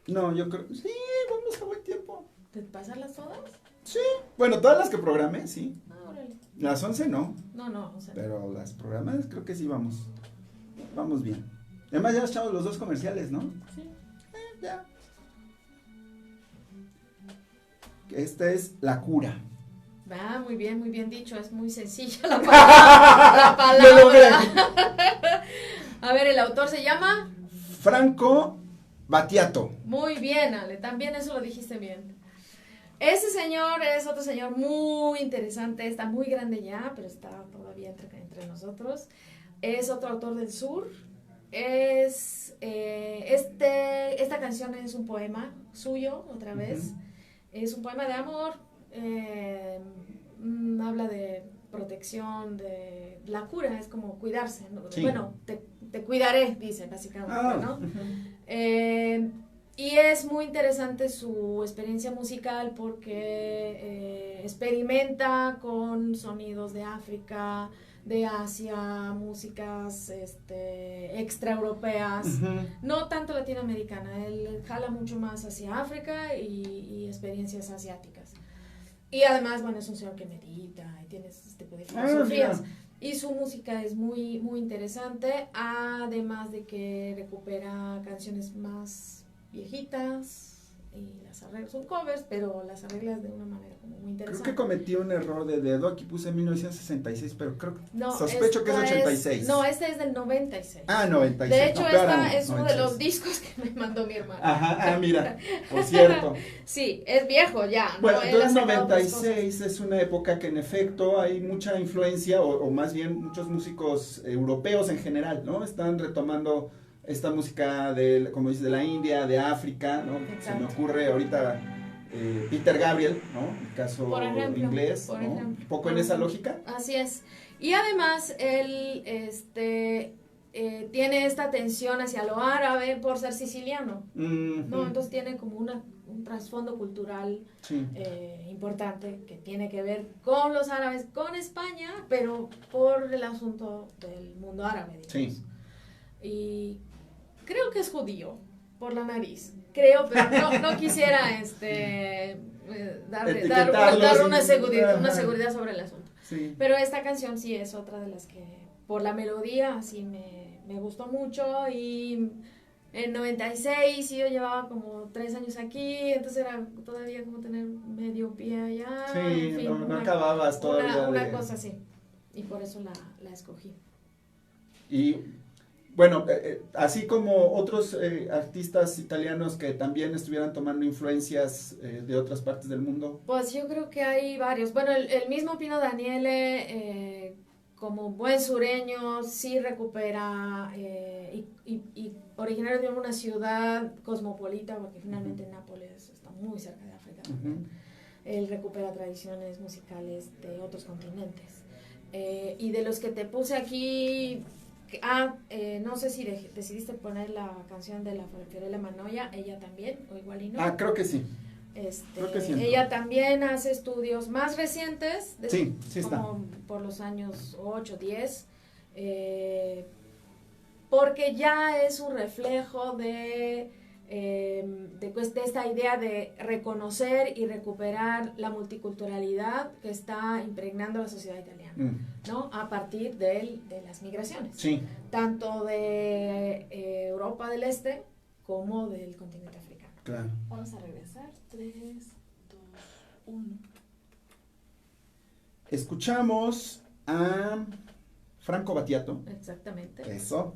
No, yo creo, sí, vamos a buen tiempo. ¿Te pasarlas todas? Sí, bueno, todas las que programé, sí. Ah, órale. Las 11 no, No, o sea. pero las programadas creo que sí vamos bien. Además ya echamos los 2 comerciales, ¿no? Sí. Ya. Esta es La Cura. Va, muy bien dicho, es muy sencilla la palabra. Lo logré. A ver, el autor se llama Franco Battiato. Muy bien, Ale, también eso lo dijiste bien. Ese señor es otro señor muy interesante, está muy grande ya, pero está todavía entre nosotros. Es otro autor del sur. Esta canción es un poema suyo, otra vez. Es un poema de amor. Habla de protección, de la cura, es como cuidarse, ¿no? Sí. Bueno, te cuidaré, dice básicamente, ¿no? Y es muy interesante su experiencia musical porque experimenta con sonidos de África, de Asia, músicas extraeuropeas, no tanto latinoamericana, él jala mucho más hacia África y experiencias asiáticas. Y además, bueno, es un señor que medita y tiene este tipo de filosofías. Y su música es muy, muy interesante, además de que recupera canciones más viejitas y las arregla, son covers, pero las arreglas de una manera como muy interesante. Creo que cometí un error de dedo, aquí puse 1966, pero sospecho que es 86. Este es del 96. Ah, 96. De hecho, no, esta es uno 96. de los discos que me mandó mi hermano. Ajá, mira, por cierto. Sí, es viejo ya. Bueno, Él ha entonces sacado otras 96 es una época que en efecto hay mucha influencia, o más bien muchos músicos europeos en general, ¿no? Están retomando esta música como dices, de la India, de África, ¿no? Exacto. Se me ocurre ahorita Peter Gabriel, ¿no? El caso inglés, ¿no? Un poco en esa lógica. Así es. Y además él tiene esta tensión hacia lo árabe por ser siciliano, ¿no? Entonces tiene como un trasfondo cultural importante que tiene que ver con los árabes, con España, pero por el asunto del mundo árabe, digamos. Sí. Y creo que es judío por la nariz, creo, pero no quisiera dar una seguridad sobre el asunto. Sí. Pero esta canción sí es otra de las que por la melodía sí me gustó mucho. Y en 96 yo llevaba como 3 años aquí, entonces era todavía como tener medio pie allá. Sí, en fin, no acababas todavía. Una cosa así, y por eso la escogí. Y bueno, así como otros artistas italianos que también estuvieran tomando influencias de otras partes del mundo. Pues yo creo que hay varios. Bueno, el mismo Pino Daniele, como buen sureño, sí recupera y originario de una ciudad cosmopolita, porque finalmente Nápoles está muy cerca de África también. Él recupera tradiciones musicales de otros continentes. Y de los que te puse aquí... no sé si decidiste poner la canción de la Fiorella Mannoia, ella también, o igual y no. Creo que sí. Creo que sí. Ella también hace estudios más recientes, sí está. Como por los años 8, 10, porque ya es un reflejo de esta idea de reconocer y recuperar la multiculturalidad que está impregnando la sociedad italiana, ¿no? A partir de las migraciones, sí. Tanto de Europa del Este como del continente africano. Claro. Vamos a regresar. 3, 2, 1. Escuchamos a Franco Battiato. Exactamente. Eso.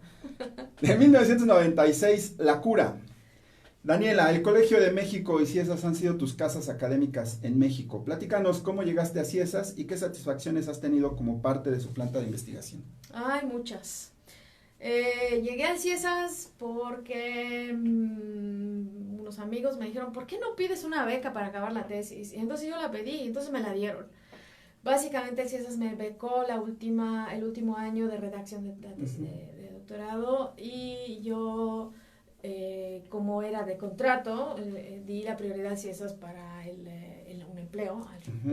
De 1996, La Cura. Daniela, el Colegio de México y Ciesas han sido tus casas académicas en México. Platícanos cómo llegaste a Ciesas y qué satisfacciones has tenido como parte de su planta de investigación. Hay muchas. Llegué a Ciesas porque unos amigos me dijeron, ¿por qué no pides una beca para acabar la tesis? Y entonces yo la pedí y entonces me la dieron. Básicamente Ciesas me becó el último año de redacción de doctorado, y yo... como era de contrato, di la prioridad a Ciesas para un empleo,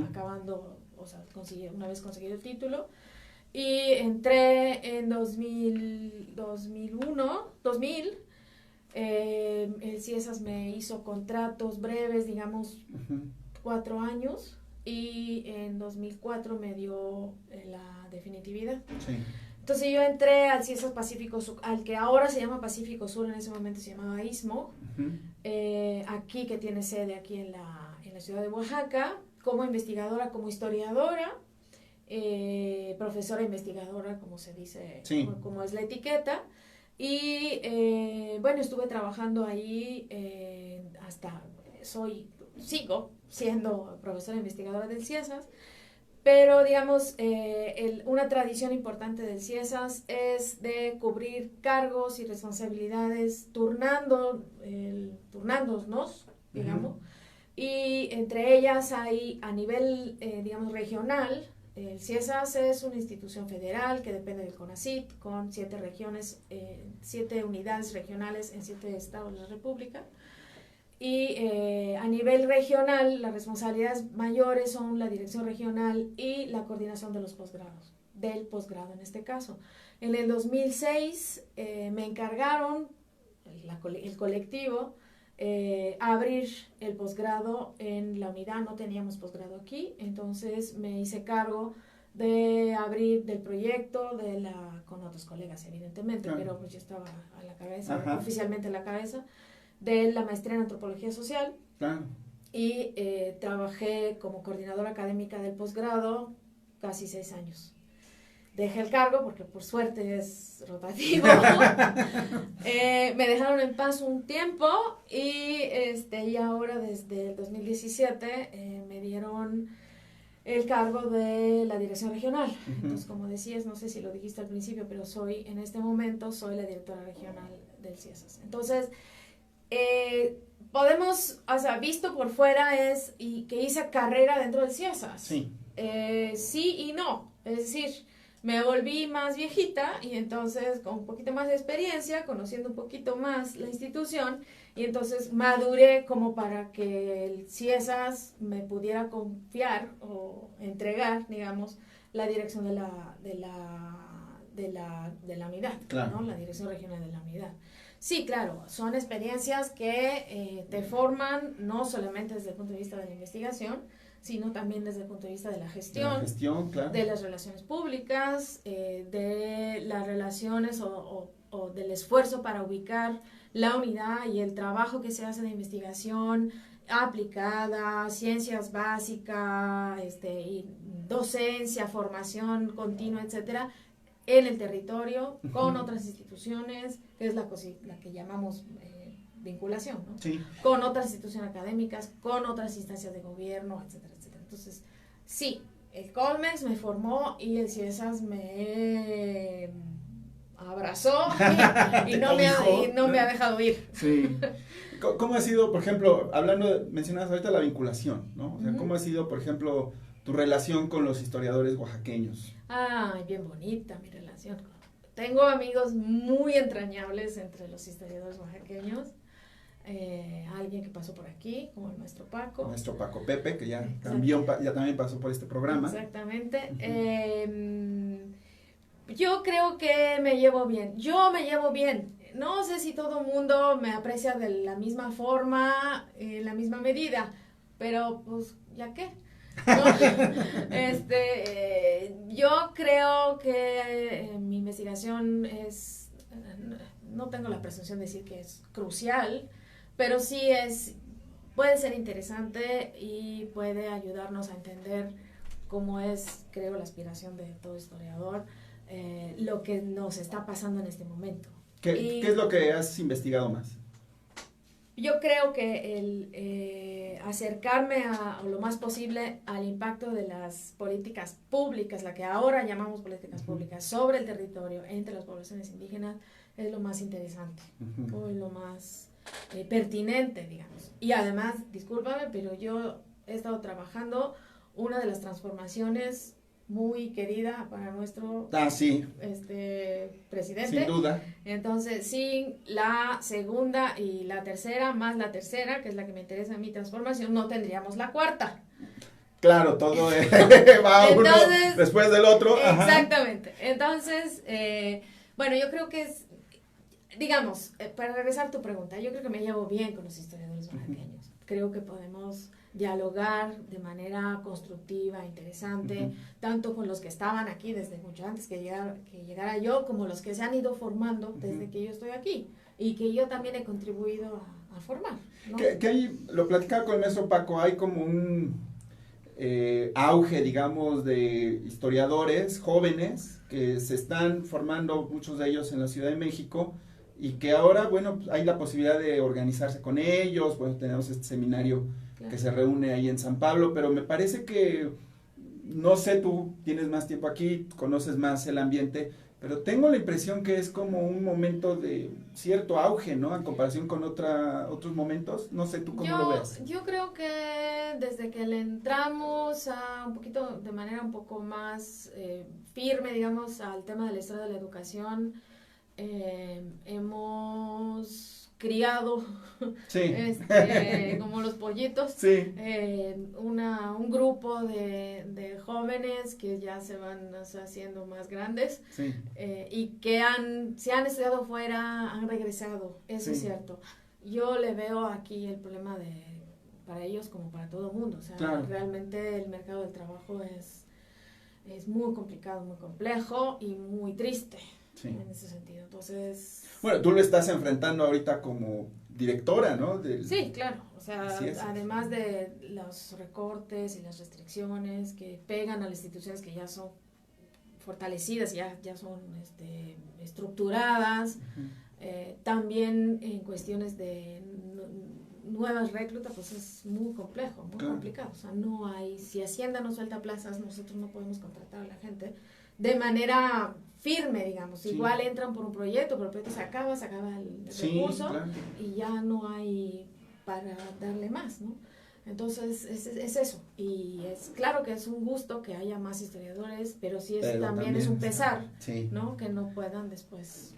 acabando, o sea, una vez conseguido el título, y entré en 2000, el Ciesas me hizo contratos breves, digamos, 4 años, y en 2004 me dio la definitividad. Sí. Entonces yo entré al Ciesas Pacífico Sur, al que ahora se llama Pacífico Sur, en ese momento se llamaba Istmo, aquí, que tiene sede aquí en la ciudad de Oaxaca, como investigadora, como historiadora, profesora investigadora, como se dice, sí. como es la etiqueta, Y bueno, estuve trabajando ahí hasta, sigo siendo profesora investigadora del CIESAS, pero digamos, una tradición importante del CIESAS es de cubrir cargos y responsabilidades turnándonos, digamos, y entre ellas hay a nivel, digamos, regional. El CIESAS es una institución federal que depende del CONACYT, con 7 regiones, 7 unidades regionales en 7 estados de la República. Y a nivel regional, las responsabilidades mayores son la dirección regional y la coordinación de los posgrados, del posgrado en este caso. En el 2006 me encargaron, el colectivo, abrir el posgrado en la unidad. No teníamos posgrado aquí, entonces me hice cargo de abrir del proyecto, con otros colegas evidentemente, pero pues yo estaba a la cabeza, oficialmente a la cabeza, de la maestría en antropología social. Y trabajé como coordinadora académica del posgrado casi 6 años. Dejé el cargo porque por suerte es rotativo. Me dejaron en paz un tiempo y ahora desde el 2017 me dieron el cargo de la dirección regional. Entonces, como decías, no sé si lo dijiste al principio, pero en este momento soy la directora regional del CIESAS. Entonces, podemos, visto por fuera y que hice carrera dentro del CIESAS. Sí. Sí y no. Es decir, me volví más viejita y entonces con un poquito más de experiencia, conociendo un poquito más la institución, y entonces maduré como para que el CIESAS me pudiera confiar o entregar, digamos, la dirección de la unidad, claro, ¿no? La dirección regional de la unidad. Sí, claro, son experiencias que te forman no solamente desde el punto de vista de la investigación, sino también desde el punto de vista de la gestión, claro, de las relaciones públicas, de las relaciones o del esfuerzo para ubicar la unidad y el trabajo que se hace de investigación aplicada, ciencias básicas, y docencia, formación continua, etcétera, en el territorio, con otras instituciones, que es la que llamamos vinculación, ¿no? Sí. Con otras instituciones académicas, con otras instancias de gobierno, etcétera, etcétera. Entonces, sí, el Colmex me formó y el CIESAS me abrazó y no me ha dejado ir. Sí. ¿Cómo ha sido, por ejemplo, mencionabas ahorita la vinculación, ¿no? O sea, ¿cómo ha sido, por ejemplo, tu relación con los historiadores oaxaqueños? Bien bonita mi relación. Tengo amigos muy entrañables entre los historiadores oaxaqueños. Alguien que pasó por aquí, como el maestro Paco. Maestro Paco Pepe, que ya también pasó por este programa. Exactamente. Yo creo que me llevo bien. Yo me llevo bien. No sé si todo el mundo me aprecia de la misma forma, en la misma medida, pero pues, ¿ya qué? ¿No? Yo creo que mi investigación no tengo la presunción de decir que es crucial, pero sí puede ser interesante y puede ayudarnos a entender cómo es, creo, la aspiración de todo historiador, lo que nos está pasando en este momento. ¿Qué es lo que has investigado más? Yo creo que el acercarme a lo más posible al impacto de las políticas públicas, la que ahora llamamos políticas públicas, sobre el territorio entre las poblaciones indígenas, es lo más interesante, o lo más pertinente, digamos. Y además, discúlpame, pero yo he estado trabajando una de las transformaciones muy querida para nuestro presidente. Sin duda. Entonces, sin la segunda y la tercera, más la tercera, que es la que me interesa en mi transformación, no tendríamos la cuarta. Claro, todo va uno después del otro. Exactamente. Entonces, bueno, yo creo que digamos, para regresar a tu pregunta, yo creo que me llevo bien con los historiadores oaxaqueños. Creo que podemos dialogar de manera constructiva, interesante, tanto con los que estaban aquí desde mucho antes que llegara yo, como los que se han ido formando desde que yo estoy aquí y que yo también he contribuido a formar, ¿no? Que ahí, lo platicaba con el maestro Paco, hay como un auge, digamos, de historiadores jóvenes que se están formando, muchos de ellos en la Ciudad de México, y que ahora, bueno, hay la posibilidad de organizarse con ellos. Bueno, tenemos este seminario que se reúne ahí en San Pablo, pero me parece que, no sé, tú tienes más tiempo aquí, conoces más el ambiente, pero tengo la impresión que es como un momento de cierto auge, ¿no? En comparación con otros momentos. No sé, ¿tú cómo lo ves? Yo creo que desde que le entramos a un poquito, de manera un poco más firme, digamos, al tema de la historia de la educación, hemos criado Sí. como los pollitos, Sí. un grupo de jóvenes que ya se van, o sea, haciendo más grandes, Sí. y que si han estudiado fuera, han regresado, eso Sí. es cierto. Yo le veo aquí el problema para ellos como para todo el mundo, o sea, Claro. realmente el mercado del trabajo es muy complicado, muy complejo y muy triste. Sí. En ese sentido, entonces... Bueno, tú lo estás enfrentando ahorita como directora, ¿no? Sí, claro, o sea, es. Además de los recortes y las restricciones que pegan a las instituciones que ya son fortalecidas, ya son estructuradas, también en cuestiones de nuevas reclutas, pues es muy complejo, muy complicado, o sea, no hay, si Hacienda no suelta plazas, nosotros no podemos contratar a la gente de manera firme, digamos. Sí. Igual entran por un proyecto, pero el proyecto se acaba el recurso, claro, y ya no hay para darle más, ¿no? Entonces es eso, y es claro que es un gusto que haya más historiadores, pero sí también es un pesar, sí, ¿no? Que no puedan después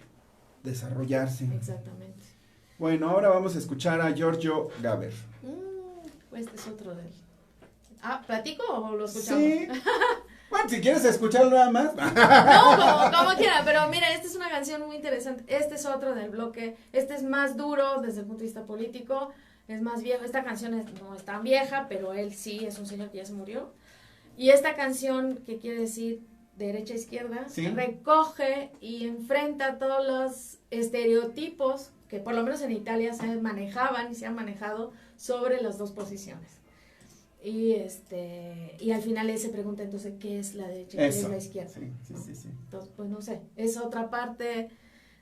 desarrollarse. Exactamente. Bueno, ahora vamos a escuchar a Giorgio Gaber. Este es otro de él. ¿Platico o lo escuchamos? Sí. Bueno, si quieres escucharlo nada más. No, como quiera, pero mira, esta es una canción muy interesante. Este es otro del bloque. Este es más duro desde el punto de vista político. Es más viejo. Esta canción no es tan vieja, pero él sí es un señor que ya se murió. Y esta canción, que quiere decir derecha-izquierda, ¿sí?, recoge y enfrenta todos los estereotipos que por lo menos en Italia se manejaban y se han manejado sobre las dos posiciones. Y al final él se pregunta entonces qué es la derecha y qué es la izquierda. Sí. Entonces, pues no sé, es otra parte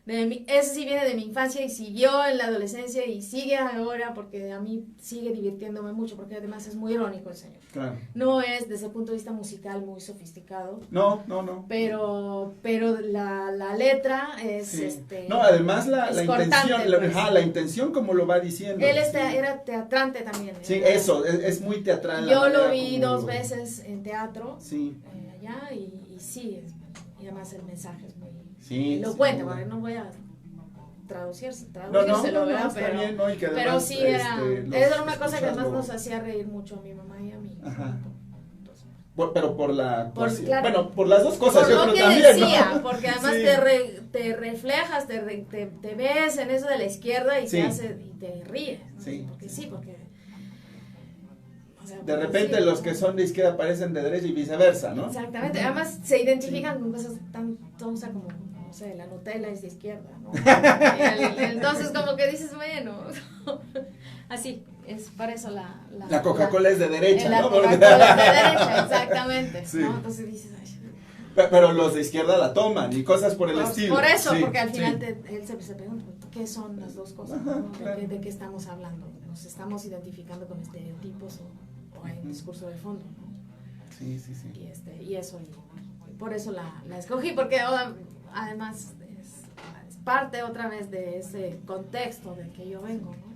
de mi, eso sí viene de mi infancia y siguió en la adolescencia y sigue ahora porque a mí sigue divirtiéndome mucho porque además es muy irónico el señor. Claro. No es desde el punto de vista musical muy sofisticado. No. Pero la letra es sí. No, además la intención, pues. La intención como lo va diciendo. Él era teatrante también. Sí, eso, es muy teatral. Yo lo vi 2 veces en teatro. Sí. Allá y sí, y además el mensaje es muy elocuente, porque no voy a traducírselo, ¿verdad? Pero, bien, ¿no? Y que además, pero sí era una cosa que además nos hacía reír mucho a mi mamá y a mí. Ajá. Pero por la claro, bueno, por las dos cosas por yo lo creo que también, decía, ¿no? porque además te reflejas, te ves en eso de la izquierda y te ríes, ¿no? Sí. Porque o sea, de repente los que son de izquierda parecen de derecha y viceversa, ¿no? Exactamente, además se identifican con cosas tan tontas como, no sé, la Nutella es de izquierda, ¿no? Entonces como que dices, bueno, así, es para eso la Coca-Cola es de derecha, la ¿no? Coca-Cola es de derecha, exactamente, sí. ¿no? Entonces dices, ay. Pero los de izquierda la toman y cosas por el estilo. Por eso, porque al final él se pregunta, ¿qué son las dos cosas? Ajá, ¿no? claro. ¿De qué estamos hablando? ¿Nos estamos identificando con estereotipos o hay un discurso de fondo? ¿No? Sí. Y eso, y por eso la escogí, porque además es parte otra vez de ese contexto del que yo vengo, ¿no?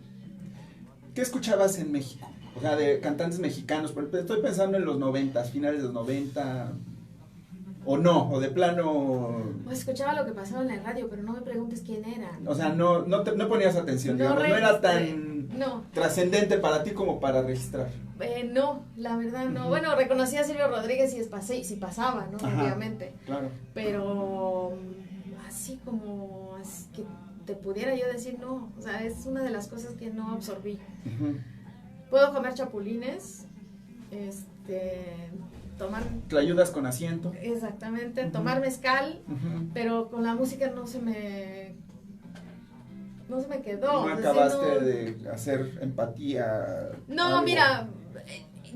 ¿Qué escuchabas en México? O sea, de cantantes mexicanos, estoy pensando en los 90, finales de los 90, o de plano... Pues escuchaba lo que pasaba en la radio, pero no me preguntes quién era. O sea, no ponías atención, digamos, no era tan trascendente para ti como para registrar. No, la verdad no. Uh-huh. Bueno, reconocí a Silvio Rodríguez si pasaba, ¿no? Ajá, obviamente. Claro. Pero así como que te pudiera yo decir, no. O sea, es una de las cosas que no absorbí. Uh-huh. Puedo comer chapulines, tomar... Tlayudas con asiento. Exactamente, uh-huh. Tomar mezcal, uh-huh. pero con la música no se me quedó. No acabaste de hacer empatía. No, algo. mira,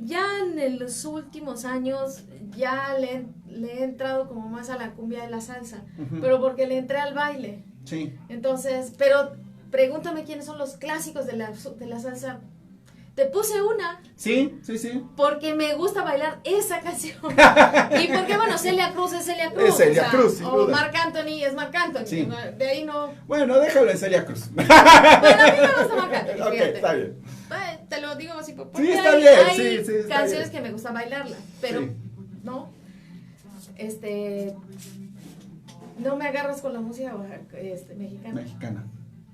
ya en los últimos años ya le he entrado como más a la cumbia y la salsa, pero porque le entré al baile. Sí. Entonces, pero pregúntame quiénes son los clásicos de la salsa. Te puse una. Sí. Porque me gusta bailar esa canción. Y porque, bueno, Celia Cruz es Celia Cruz. Es Celia Cruz, sin o duda. Marc Anthony es Marc Anthony. Sí. De ahí no. Bueno, déjalo en Celia Cruz. Bueno, a mí me gusta Marc Anthony, Ok, fíjate. está bien. Te lo digo así porque Sí, está hay, bien, hay sí, está canciones bien. que me gusta bailarlas, pero Sí. no. No me agarras con la música mexicana. Mexicana.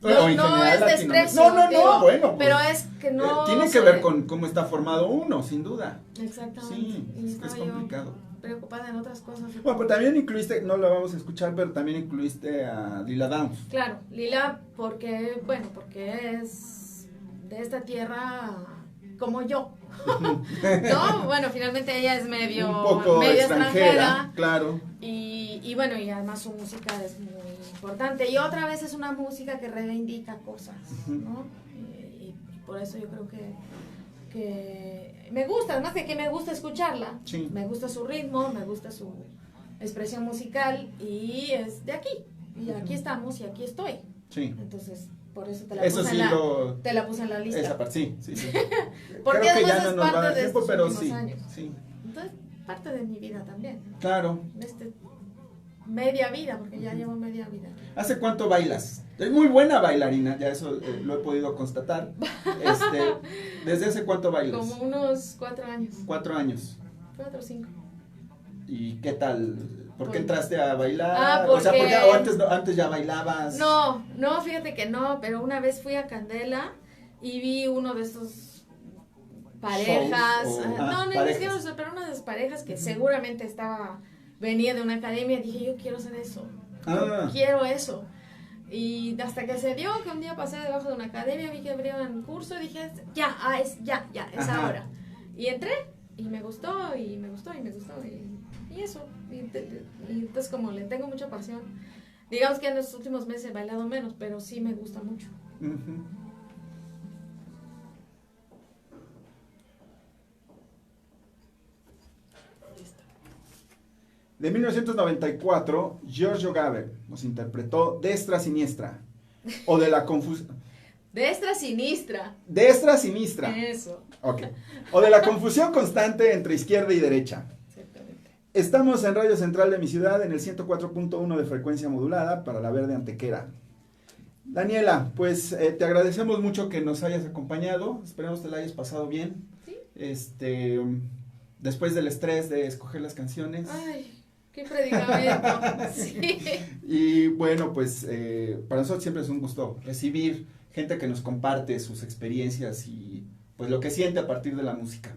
No, O en no general es latinoamericana. desprecio. No, digo, bueno. pero pues, es que no. tiene que sé. ver con cómo está formado uno, sin duda. Exactamente. Sí, Y es estaba complicado. yo preocupada en otras cosas. Bueno, pero también incluiste, no lo vamos a escuchar, pero también incluiste a Lila Downs. Claro, Lila, porque es de esta tierra como yo. No, bueno, finalmente ella es medio Un poco medio extranjera, claro. y bueno, y además su música es muy importante. Y otra vez es una música que reivindica cosas, ¿no? Y por eso yo creo que me gusta, además de que me gusta escucharla, Sí. me gusta su ritmo, me gusta su expresión musical y es de aquí. Y aquí estamos y aquí estoy. Sí. Entonces, por eso te la Eso puse sí te la puse en la lista. Esa parte, sí. Porque Creo que además ya no es nos va a parte dar de tiempo, estos pero últimos sí. años. Sí. Entonces, parte de mi vida también. Claro. Media vida, porque ya llevo media vida. ¿Hace cuánto bailas? Es muy buena bailarina, ya eso lo he podido constatar. ¿Desde hace cuánto bailas? Como unos 4 años. 4 años. 4 o 5. ¿Y qué tal? ¿Por qué Pues- entraste a bailar? Ah, O sea, porque- o antes ya bailabas. No, fíjate que no, pero una vez fui a Candela y vi uno de estos parejas. Shows o- No, ni parejas. siquiera, pero una de esas parejas que seguramente venía de una academia. Dije, yo quiero hacer eso. Ah. Quiero eso. Y hasta que se dio que un día pasé debajo de una academia, vi que abrieron un curso y dije, ya, es Ajá. ahora. Y entré y me gustó y me gustó y me gustó y eso. Y entonces como le tengo mucha pasión, digamos que en los últimos meses he bailado menos, pero sí me gusta mucho. Ujú. Listo. De 1994, Giorgio Gaber nos interpretó Destra Siniestra. O de la confusión. Destra sinistra. Destra Sinistra. Eso. Ok. O de la confusión constante entre izquierda y derecha. Exactamente. Estamos en Radio Central de mi ciudad en el 104.1 de frecuencia modulada para la Verde Antequera. Daniela, pues te agradecemos mucho que nos hayas acompañado. Esperemos que la hayas pasado bien. Sí. Después del estrés de escoger las canciones. Ay, qué predicamento. Sí. Y bueno, pues para nosotros siempre es un gusto recibir gente que nos comparte sus experiencias y pues lo que siente a partir de la música.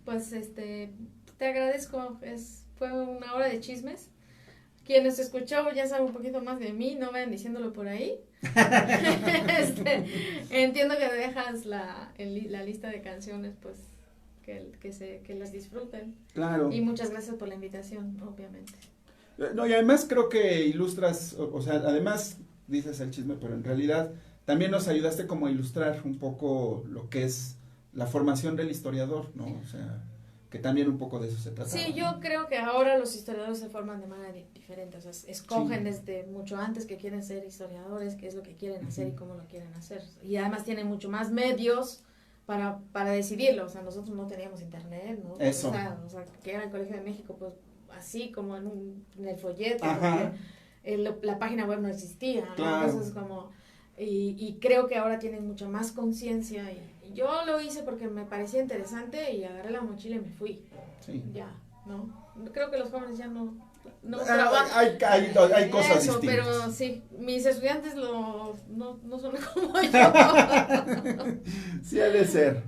Pues te agradezco, fue una hora de chismes. Quienes escuchó ya saben un poquito más de mí, no vayan diciéndolo por ahí. Entiendo que dejas la lista de canciones, pues que las disfruten. Claro. Y muchas gracias por la invitación, obviamente. No, y además creo que ilustras, o sea, además dices el chisme, pero en realidad también nos ayudaste como a ilustrar un poco lo que es la formación del historiador, ¿no? O sea, que también un poco de eso se trata. Sí, yo creo que ahora los historiadores se forman de manera diferente, o sea, escogen Sí. desde mucho antes que quieren ser historiadores, qué es lo que quieren hacer y cómo lo quieren hacer. Y además tienen mucho más medios para decidirlo, o sea, nosotros no teníamos internet, ¿no? Eso. O sea, que era el Colegio de México, pues así como en el folleto, Ajá. porque la página web no existía, ¿no? Claro. Entonces como, y creo que ahora tienen mucha más conciencia y yo lo hice porque me parecía interesante y agarré la mochila y me fui. Sí. Ya, ¿no? Creo que los jóvenes ya no Ah, trabajan. hay cosas Eso, distintas. pero sí, mis estudiantes no son como yo. Sí, ha de ser.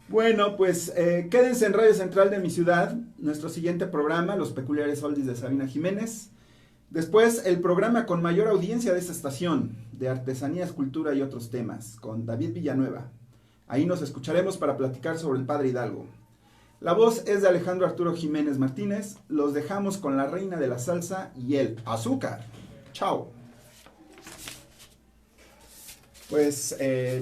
Bueno, pues quédense en Radio Central de mi ciudad. Nuestro siguiente programa, Los Peculiares Oldies de Sabina Jiménez. Después, el programa con mayor audiencia de esta estación, de artesanías, cultura y otros temas, con David Villanueva. Ahí nos escucharemos para platicar sobre el Padre Hidalgo. La voz es de Alejandro Arturo Jiménez Martínez. Los dejamos con la reina de la salsa y el azúcar. Chao. Pues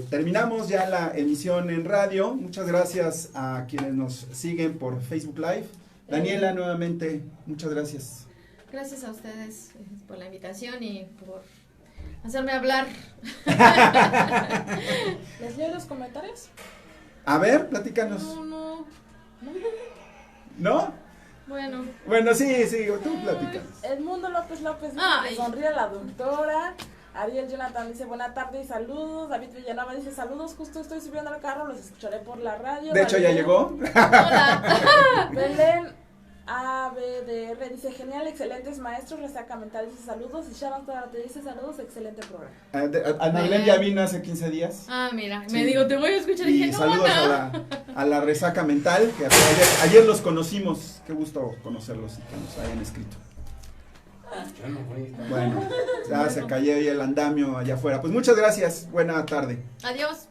terminamos ya la emisión en radio. Muchas gracias a quienes nos siguen por Facebook Live. Daniela, nuevamente, muchas gracias. Gracias a ustedes por la invitación y por hacerme hablar. ¿Les leo los comentarios? A ver, platícanos. No. ¿No? Bueno. Bueno, sí, tú platícanos. Edmundo López dice Ay. que sonríe la doctora. Ariel Jonathan dice buena tarde y saludos. David Villanova dice saludos, justo estoy subiendo al carro, los escucharé por la radio. De hecho, ya llegó. Hola. Belén ABDR dice genial, excelentes maestros. Resaca Mental dice saludos. Y Sharon Tara te dice saludos, excelente programa. Ana Belén ya vino hace 15 días. Ah, mira, Sí. me digo, te voy a escuchar. Y dije, no, saludos a la Resaca Mental, que ayer los conocimos. Qué gusto conocerlos y que nos hayan escrito. Bueno, ya se cayó ahí el andamio allá afuera. Pues muchas gracias. Buena tarde. Adiós.